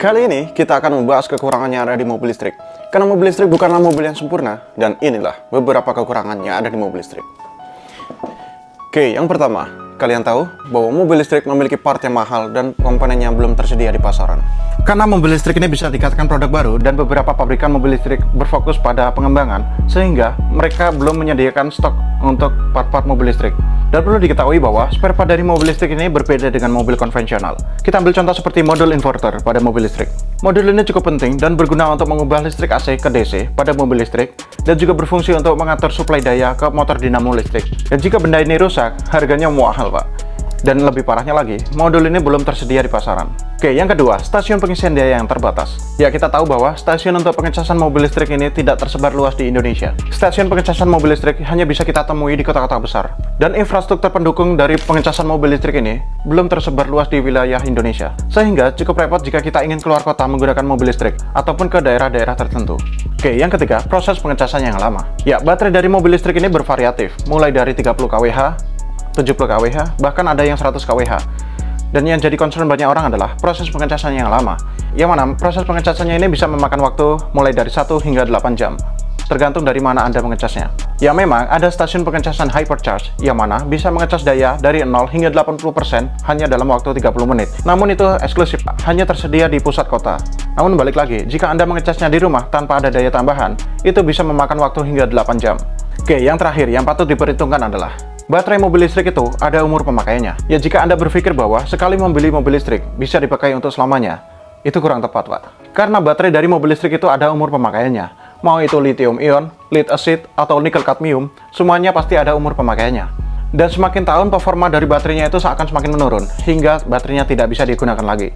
Kali ini kita akan membahas kekurangan yang ada di mobil listrik. Karena mobil listrik bukanlah mobil yang sempurna, dan inilah beberapa kekurangan yang ada di mobil listrik. Oke, yang pertama, kalian tahu bahwa mobil listrik memiliki part yang mahal dan komponennya belum tersedia di pasaran. Karena mobil listrik ini bisa dikatakan produk baru dan beberapa pabrikan mobil listrik berfokus pada pengembangan, sehingga mereka belum menyediakan stok untuk part-part mobil listrik. Dan perlu diketahui bahwa spare part dari mobil listrik ini berbeda dengan mobil konvensional. Kita ambil contoh seperti modul inverter pada mobil listrik. Modul ini cukup penting dan berguna untuk mengubah listrik AC ke DC pada mobil listrik, dan juga berfungsi untuk mengatur suplai daya ke motor dinamo listrik. Dan jika benda ini rusak, harganya mahal, Pak. Dan lebih parahnya lagi, modul ini belum tersedia di pasaran. Oke, yang kedua, stasiun pengisian daya yang terbatas. Ya, kita tahu bahwa stasiun untuk pengecasan mobil listrik ini tidak tersebar luas di Indonesia. Stasiun pengecasan mobil listrik hanya bisa kita temui di kota-kota besar. Dan infrastruktur pendukung dari pengecasan mobil listrik ini belum tersebar luas di wilayah Indonesia. Sehingga cukup repot jika kita ingin keluar kota menggunakan mobil listrik, ataupun ke daerah-daerah tertentu. Oke, yang ketiga, proses pengecasan yang lama. Ya, baterai dari mobil listrik ini bervariatif, mulai dari 30 kWh, 70 kWh, bahkan ada yang 100 kWh. Dan yang jadi concern banyak orang adalah proses pengecasan yang lama, yang mana proses pengecasannya ini bisa memakan waktu mulai dari 1 hingga 8 jam, tergantung dari mana Anda mengecasnya. Ya, memang ada stasiun pengecasan hypercharge yang mana bisa mengecas daya dari 0 hingga 80% hanya dalam waktu 30 menit. Namun itu eksklusif, hanya tersedia di pusat kota. Namun balik lagi, jika Anda mengecasnya di rumah tanpa ada daya tambahan, itu bisa memakan waktu hingga 8 jam. Oke, yang terakhir yang patut diperhitungkan adalah baterai mobil listrik itu ada umur pemakaiannya. Ya, jika Anda berpikir bahwa sekali membeli mobil listrik bisa dipakai untuk selamanya, itu kurang tepat, Pak. Karena baterai dari mobil listrik itu ada umur pemakaiannya. Mau itu lithium ion, lead acid, atau nikel kadmium, semuanya pasti ada umur pemakaiannya. Dan semakin tahun performa dari baterainya itu akan semakin menurun, hingga baterainya tidak bisa digunakan lagi.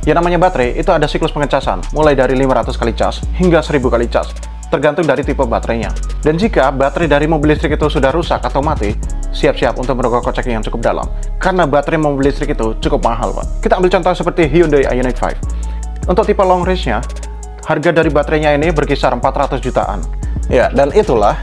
Ya, namanya baterai itu ada siklus pengecasan, mulai dari 500 kali cas hingga 1000 kali cas, tergantung dari tipe baterainya. Dan jika baterai dari mobil listrik itu sudah rusak atau mati, siap-siap untuk merogoh kocek yang cukup dalam. Karena baterai mobil listrik itu cukup mahal, Pak. Kita ambil contoh seperti Hyundai Ioniq 5. Untuk tipe long range-nya, harga dari baterainya ini berkisar 400 jutaan. Ya, dan itulah